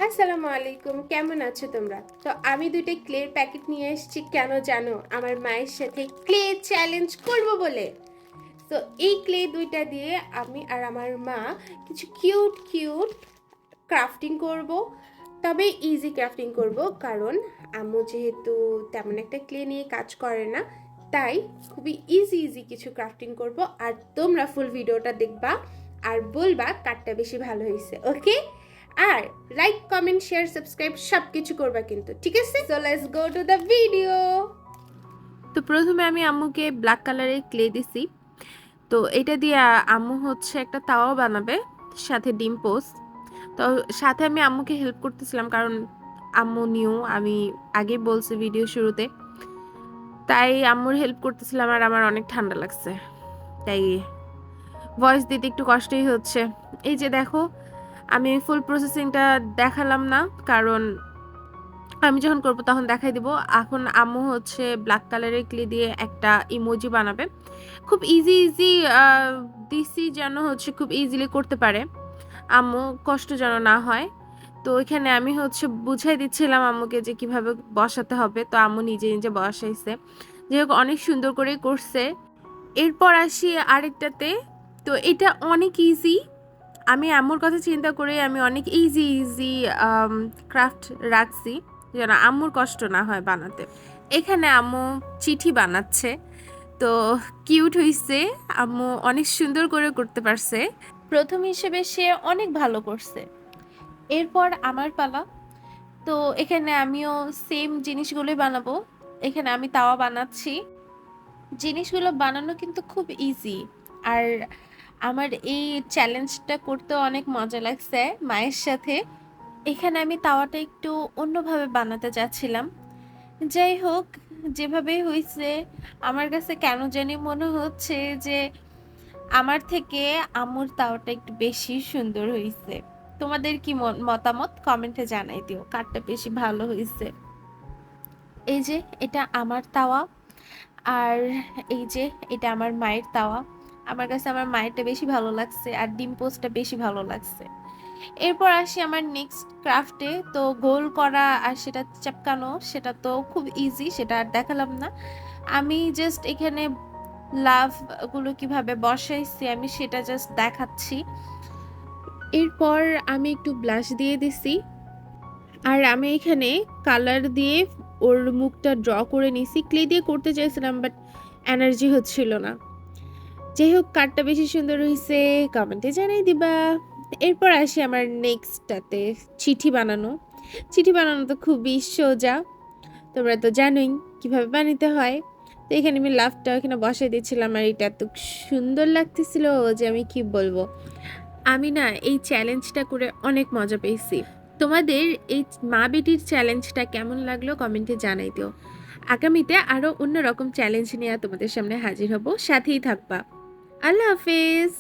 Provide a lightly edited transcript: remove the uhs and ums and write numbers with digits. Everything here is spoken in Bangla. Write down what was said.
আসসালামু আলাইকুম, কেমন আছো তোমরা? তো আমি দুইটা ক্লের প্যাকেট নিয়ে এসেছি, কেন জানো? আমার মায়ের সাথে ক্লে চ্যালেঞ্জ করব বলে। তো এই ক্লে দুইটা দিয়ে আমি আর আমার মা কিছু কিউট কিউট ক্রাফটিং করব। তবে ইজি ক্রাফটিং করব, কারণ আম্মু যেহেতু তেমন একটা ক্লে নিয়ে কাজ করে না, তাই খুবই ইজি ইজি কিছু ক্রাফটিং করব। আর তোমরা ফুল ভিডিওটা দেখবা আর বলবা কারটা বেশি ভালো হয়েছে, ওকে? আর লাইক কমেন্ট শেয়ার সাবস্ক্রাইব সব কিছু করবা কিন্তু, ঠিক আছে? So let's go to the video. তো প্রথমে আমি আম্মুকে ব্ল্যাক কালারের ক্লে দিছি। তো এটা দিয়ে আম্মু হচ্ছে একটা তাওয়া বানাবে, সাথে ডিম পোস্ট। তো সাথে আমি আম্মুকে হেল্প করতেছিলাম, কারণ আম্মু নিউ, আমি আগে বলছি ভিডিও শুরুতে, তাই আম্মুর হেল্প করতেছিলাম। আর আমার অনেক ঠান্ডা লাগছে, তাই ভয়েস দিতে একটু কষ্টই হচ্ছে। এই যে দেখো, আমি ফুল প্রসেসিংটা দেখালাম না, কারণ আমি যখন করবো তখন দেখাই দিব। এখন আম্মু হচ্ছে ব্ল্যাক কালারের ক্লে দিয়ে একটা ইমোজি বানাবে। খুব ইজি ইজি দিছি, যেন হচ্ছে খুব ইজিলি করতে পারে আম্মু, কষ্ট যেন না হয়। তো এখানে আমি হচ্ছে বুঝাই দিচ্ছিলাম আম্মুকে যে কিভাবে বসাতে হবে। তো আম্মু নিজে নিজে বসাইছে, যাই হোক অনেক সুন্দর করেই করছে। এরপর আসি আরেকটাতে। তো এটা অনেক ইজি, আমি আম্মুর কথা চিন্তা করে আমি অনেক ইজি ইজি ক্রাফট রাখছি, যেন আম্মুর কষ্ট না হয় বানাতে। এখানে আম্মু চিঠি বানাচ্ছে, তো কিউট হইছে। আম্মু অনেক সুন্দর করে করতে পারছে, প্রথম হিসেবে সে অনেক ভালো করছে। এরপর আমার পালা। তো এখানে আমিও সেম জিনিসগুলোই বানাবো। এখানে আমি তাওয়া বানাচ্ছি। জিনিসগুলো বানানো কিন্তু খুব ইজি। আর আমার এই চ্যালেঞ্জটা করতে অনেক মজা লাগছে মায়ের সাথে। এখানে আমি তাওয়াটা একটু অন্যভাবে বানাতে চাচ্ছিলাম। যাই হোক, যেভাবেই হয়েছে, আমার কাছে কেন জানি মনে হচ্ছে যে আমার থেকে আম্মুর তাওয়াটা একটু বেশি সুন্দর হয়েছে। তোমাদের কি মতামত কমেন্টে জানাই দিও, কারটা বেশি ভালো হয়েছে। এই যে এটা আমার তাওয়া, আর এই যে এটা আমার মায়ের তাওয়া। আমার কাছে আমার মায়েরটা বেশি ভালো লাগছে, আর ডিম পোস্টটা বেশি ভালো লাগছে। এরপর আসি আমার নেক্সট ক্রাফটে। তো গোল করা আর সেটা চাপকানো, সেটা তো খুব ইজি, সেটা আর দেখালাম না। আমি জাস্ট এখানে লাভ গুলো কিভাবে বসাইছি আমি সেটা জাস্ট দেখাচ্ছি। এরপর আমি একটু ব্লাশ দিয়ে দিছি, আর আমি এখানে কালার দিয়ে ওর মুখটা ড্র করে নিছি। ক্লে দিয়ে করতে চাইছিলাম, বাট এনার্জি হচ্ছিল না। যাই হোক, কারটা বেশি সুন্দর হয়েছে কমেন্টে জানাই দিবা। এরপর আসি আমার নেক্সটটাতে, চিঠি বানানো। চিঠি বানানো তো খুবই সোজা, তোমরা তো জানোই কিভাবে বানাতে হয়। তো এখানে আমি লাভটা এখানে বসাই দিয়েছিলাম, আর এটা এত সুন্দর লাগতেছিল যে আমি কি বলবো। আমি না এই চ্যালেঞ্জটা করে অনেক মজা পেয়েছি। তোমাদের এই মা বেটির চ্যালেঞ্জটা কেমন লাগলো কমেন্টে জানাই দিও। আগামীতে আরো অন্যরকম চ্যালেঞ্জ নিয়ে তোমাদের সামনে হাজির হব, সাথেই থাকবা। আল্লাহ হাফেজ।